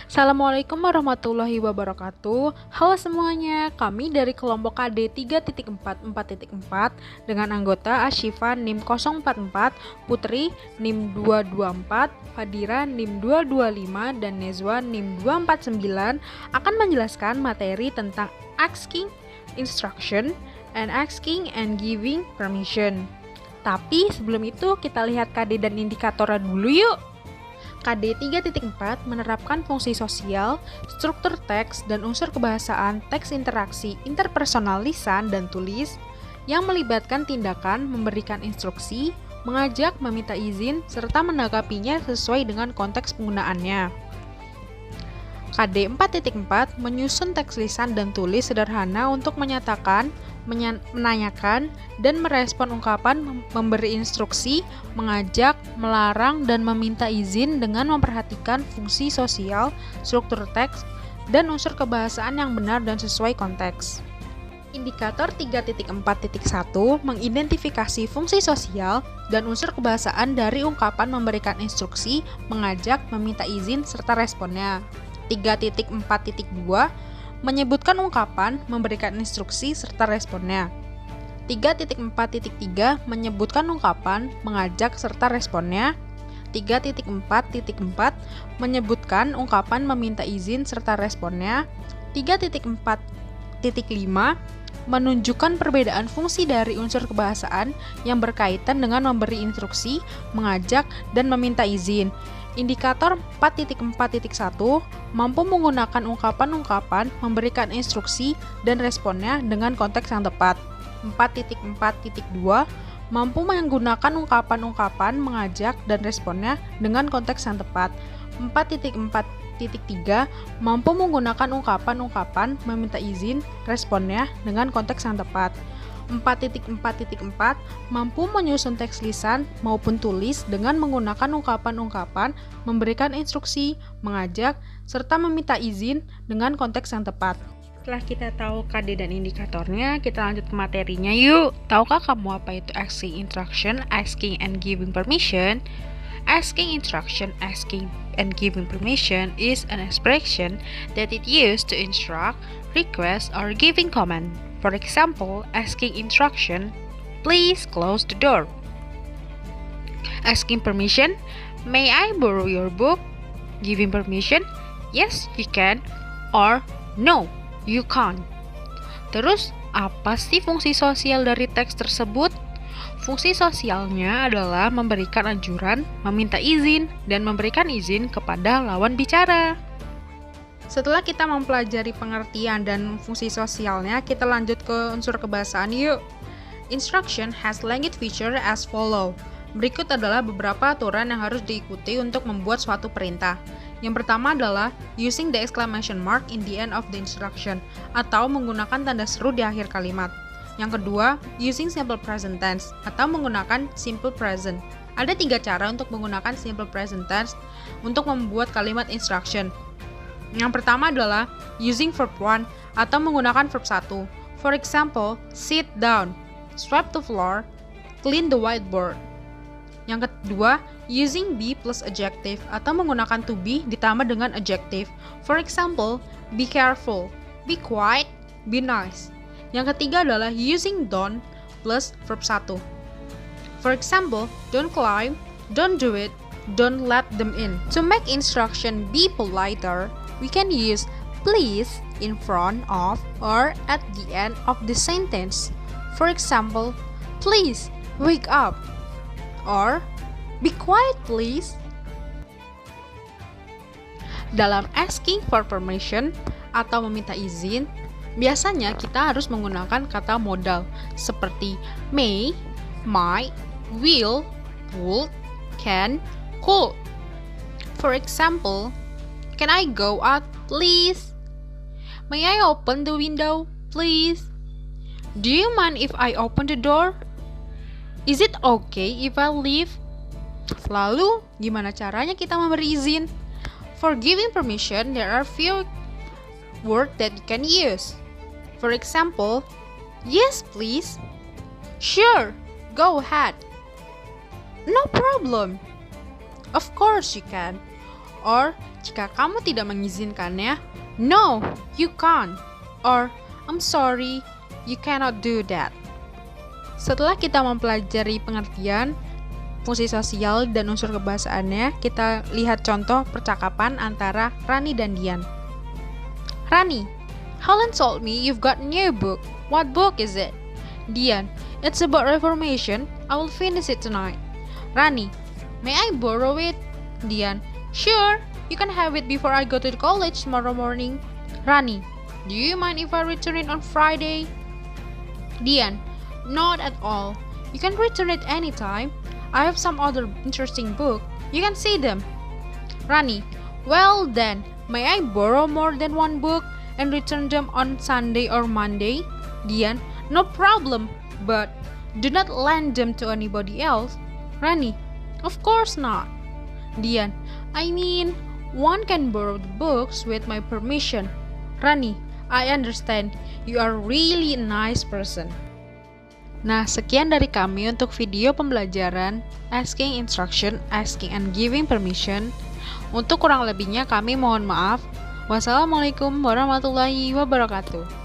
Assalamualaikum warahmatullahi wabarakatuh. Halo semuanya, kami dari kelompok KD 3.4.4.4 dengan anggota Asyifa NIM 044, Putri NIM 224, Fadira NIM 225, dan Nezwa NIM 249 akan menjelaskan materi tentang asking instruction and asking and giving permission. Tapi sebelum itu kita lihat KD dan indikatornya dulu yuk. KD 3.4 menerapkan fungsi sosial, struktur teks, dan unsur kebahasaan teks interaksi interpersonal lisan dan tulis yang melibatkan tindakan memberikan instruksi, mengajak, meminta izin, serta menanggapinya sesuai dengan konteks penggunaannya. KD 4.4 menyusun teks lisan dan tulis sederhana untuk menyatakan, menanyakan, dan merespon ungkapan memberi instruksi, mengajak, melarang, dan meminta izin dengan memperhatikan fungsi sosial, struktur teks, dan unsur kebahasaan yang benar dan sesuai konteks. Indikator 3.4.1 mengidentifikasi fungsi sosial dan unsur kebahasaan dari ungkapan memberikan instruksi, mengajak, meminta izin, serta responnya. 3.4.2 menyebutkan ungkapan, memberikan instruksi, serta responnya. 3.4.3 menyebutkan ungkapan, mengajak, serta responnya. 3.4.4 menyebutkan ungkapan, meminta izin, serta responnya. 3.4.5 menunjukkan perbedaan fungsi dari unsur kebahasaan yang berkaitan dengan memberi instruksi, mengajak, dan meminta izin. Indikator 4.4.1 mampu menggunakan ungkapan-ungkapan, memberikan instruksi, dan responnya dengan konteks yang tepat. 4.4.2 mampu menggunakan ungkapan-ungkapan, mengajak, dan responnya dengan konteks yang tepat. 4.4.3 mampu menggunakan ungkapan-ungkapan, meminta izin, responnya dengan konteks yang tepat. 4.4.4 mampu menyusun teks lisan maupun tulis dengan menggunakan ungkapan-ungkapan, memberikan instruksi, mengajak, serta meminta izin dengan konteks yang tepat. Setelah kita tahu KD dan indikatornya, kita lanjut ke materinya yuk. Tahukah kamu apa itu asking instruction, asking and giving permission? Asking instruction, asking and giving permission is an expression that it used to instruct, request, or giving command. For example, asking instruction, please close the door. Asking permission, may I borrow your book? Giving permission, yes, you can, or no, you can't. Terus, apa sih fungsi sosial dari teks tersebut? Fungsi sosialnya adalah memberikan anjuran, meminta izin, dan memberikan izin kepada lawan bicara. Setelah kita mempelajari pengertian dan fungsi sosialnya, kita lanjut ke unsur kebahasaan yuk. Instruction has language feature as follow. Berikut adalah beberapa aturan yang harus diikuti untuk membuat suatu perintah. Yang pertama adalah using the exclamation mark in the end of the instruction, atau menggunakan tanda seru di akhir kalimat. Yang kedua, using simple present tense, atau menggunakan simple present. Ada 3 cara untuk menggunakan simple present tense untuk membuat kalimat instruction. Yang pertama adalah using verb 1 atau menggunakan verb 1. For example, sit down, sweep the floor, clean the whiteboard. Yang kedua, using be plus adjective atau menggunakan to be ditambah dengan adjective. For example, be careful, be quiet, be nice. Yang ketiga adalah using don't plus verb 1. For example, don't climb, don't do it, don't let them in. To make instruction be politer, we can use please in front of or at the end of the sentence. For example, please wake up, or be quiet please. Dalam asking for permission atau meminta izin, biasanya kita harus menggunakan kata modal seperti may, might, will, would, can, could. For example, can I go out, please? May I open the window, please? Do you mind if I open the door? Is it okay if I leave? Lalu, gimana caranya kita memberi izin? For giving permission, there are few words that you can use. For example, yes, please. Sure, go ahead. No problem. Of course you can. Or, jika kamu tidak mengizinkannya, no, you can't. Or, I'm sorry, you cannot do that. Setelah kita mempelajari pengertian, fungsi sosial, dan unsur kebahasaannya, kita lihat contoh percakapan antara Rani dan Dian. Rani, Helen told me you've got a new book. What book is it? Dian, it's about Reformation. I will finish it tonight. Rani, may I borrow it? Dian, sure. You can have it before I go to college tomorrow morning. Rani, do you mind if I return it on Friday? Dian, not at all. You can return it anytime. I have some other interesting book. You can see them. Rani, well then, may I borrow more than one book and return them on Sunday or Monday? Dian, no problem, but do not lend them to anybody else. Rani, of course not. Dian, I mean, one can borrow the books with my permission. Rani, I understand. You are really a nice person. Nah, sekian dari kami untuk video pembelajaran Asking Instruction, Asking and Giving Permission. Untuk kurang lebihnya kami mohon maaf. Wassalamualaikum warahmatullahi wabarakatuh.